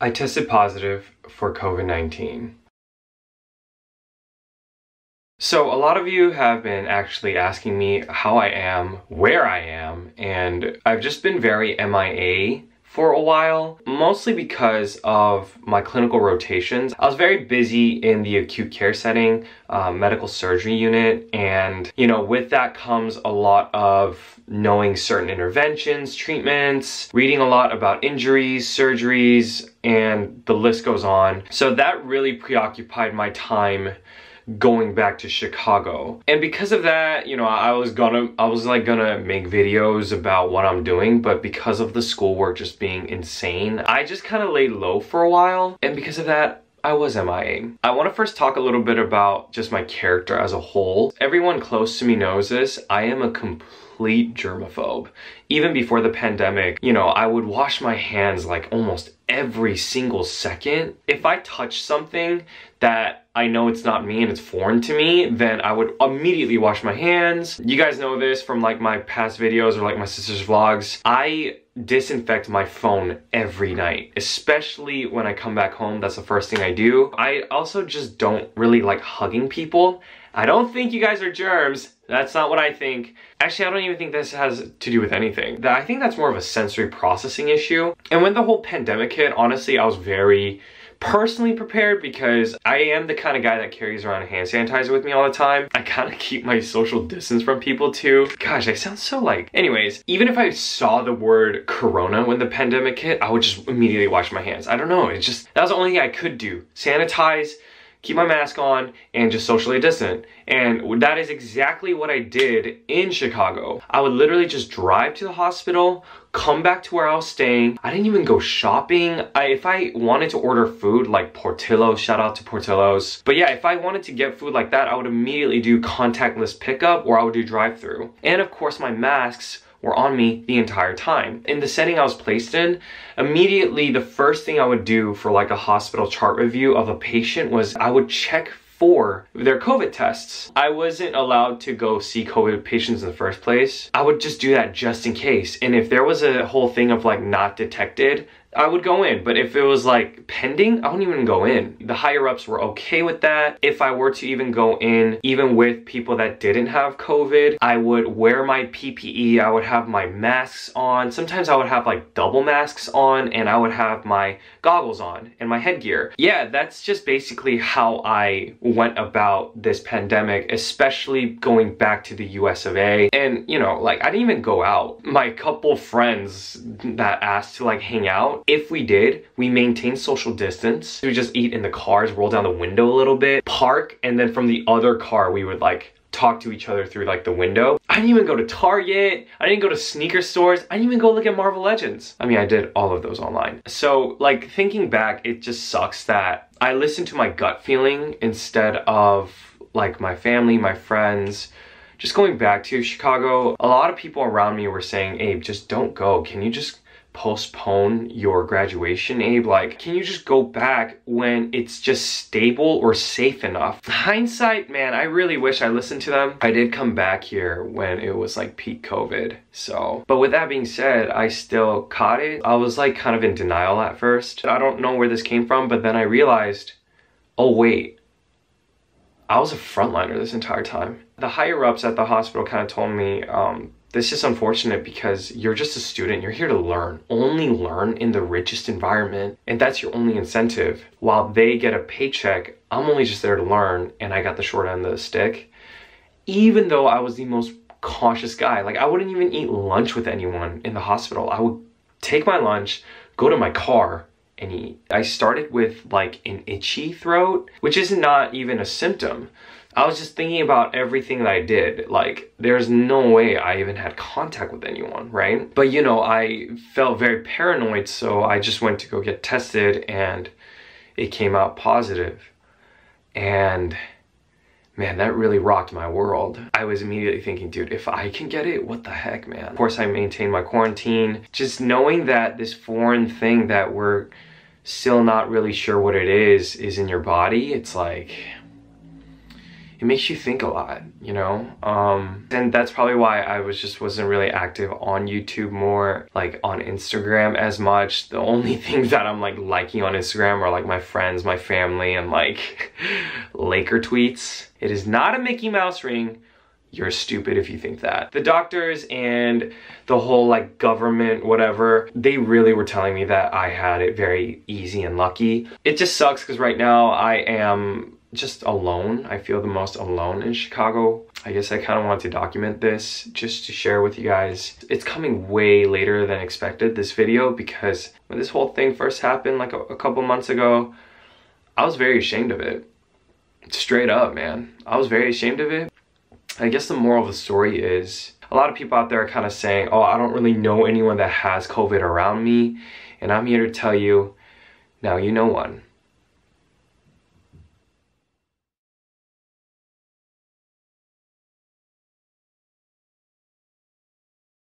I tested positive for COVID-19. So a lot of you have been actually asking me how I am, where I am, and I've just been very MIA for a while, mostly because of my clinical rotations. I was very busy in the acute care setting, medical surgery unit, and with that comes a lot of knowing certain interventions, treatments, reading a lot about injuries, surgeries, and the list goes on. So that really preoccupied my time going back to Chicago. And because of that, I was gonna make videos about what I'm doing, but because of the schoolwork just being insane, I just kind of laid low for a while. And because of that, I was MIA. I want to first talk a little bit about just my character as a whole. Everyone close to me knows this. I am a complete germaphobe. Even before the pandemic, I would wash my hands like almost every single second. If I touch something that I know it's not me and it's foreign to me, then I would immediately wash my hands. You guys know this from like my past videos or like my sister's vlogs. I disinfect my phone every night, especially when I come back home. That's the first thing I do. I also just don't really like hugging people. I don't think you guys are germs. That's not what I think. Actually, I don't even think this has to do with anything. I think that's more of a sensory processing issue. And when the whole pandemic hit, honestly, I was very personally prepared because I am the kind of guy that carries around hand sanitizer with me all the time. I kind of keep my social distance from people too. Gosh, I sound so like... Anyways, even if I saw the word corona when the pandemic hit, I would just immediately wash my hands. I don't know, it's just, that was the only thing I could do. Sanitize, keep my mask on, and just socially distant. And that is exactly what I did in Chicago. I would literally just drive to the hospital, come back to where I was staying. I didn't even go shopping. If I wanted to order food, like Portillo's, shout out to Portillo's. But yeah, if I wanted to get food like that, I would immediately do contactless pickup or I would do drive-through. And of course, my masks were on me the entire time. In the setting I was placed in, immediately the first thing I would do for like a hospital chart review of a patient was I would check for their COVID tests. I wasn't allowed to go see COVID patients in the first place. I would just do that just in case. And if there was a whole thing of like not detected, I would go in, but if it was like pending, I wouldn't even go in. The higher ups were okay with that. If I were to even go in, even with people that didn't have COVID, I would wear my PPE, I would have my masks on. Sometimes I would have like double masks on and I would have my goggles on and my headgear. Yeah, that's just basically how I went about this pandemic, especially going back to the US of A. And like I didn't even go out. My couple friends that asked to like hang out, if we did, we maintained social distance. We would just eat in the cars, roll down the window a little bit, park, and then from the other car, we would like talk to each other through like the window. I didn't even go to Target. I didn't go to sneaker stores. I didn't even go look at Marvel Legends. I mean, I did all of those online. So like thinking back, it just sucks that I listened to my gut feeling instead of like my family, my friends. Just going back to Chicago, a lot of people around me were saying, Abe, just don't go. Can you just postpone your graduation, Abe? Like, can you just go back when it's just stable or safe enough? Hindsight, man, I really wish I listened to them. I did come back here when it was like peak COVID. So, but with that being said, I still caught it. I was like kind of in denial at first. I don't know where this came from, but then I realized, oh wait, I was a frontliner this entire time. The higher ups at the hospital kind of told me, this is unfortunate because you're just a student. You're here to learn. Only learn in the richest environment. And that's your only incentive. While they get a paycheck, I'm only just there to learn. And I got the short end of the stick. Even though I was the most cautious guy. Like I wouldn't even eat lunch with anyone in the hospital. I would take my lunch, go to my car, and eat. I started with like an itchy throat, which is not even a symptom. I was just thinking about everything that I did. Like, there's no way I even had contact with anyone, right? But I felt very paranoid, so I just went to go get tested and it came out positive. And man, that really rocked my world. I was immediately thinking, dude, if I can get it, what the heck, man? Of course, I maintained my quarantine. Just knowing that this foreign thing that we're still not really sure what it is in your body, it's like, it makes you think a lot, you know? And that's probably why I wasn't really active on YouTube more, like on Instagram as much. The only things that I'm like liking on Instagram are like my friends, my family, and like Laker tweets. It is not a Mickey Mouse ring. You're stupid if you think that. The doctors and the whole like government, whatever, they really were telling me that I had it very easy and lucky. It just sucks because right now I am just alone. I feel the most alone in Chicago. I guess I kind of want to document this just to share with you guys. It's coming way later than expected, this video, because when this whole thing first happened like a couple months ago, I was very ashamed of it. Straight up, man. I was very ashamed of it. I guess the moral of the story is a lot of people out there are kind of saying, oh, I don't really know anyone that has COVID around me. And I'm here to tell you, now you know one.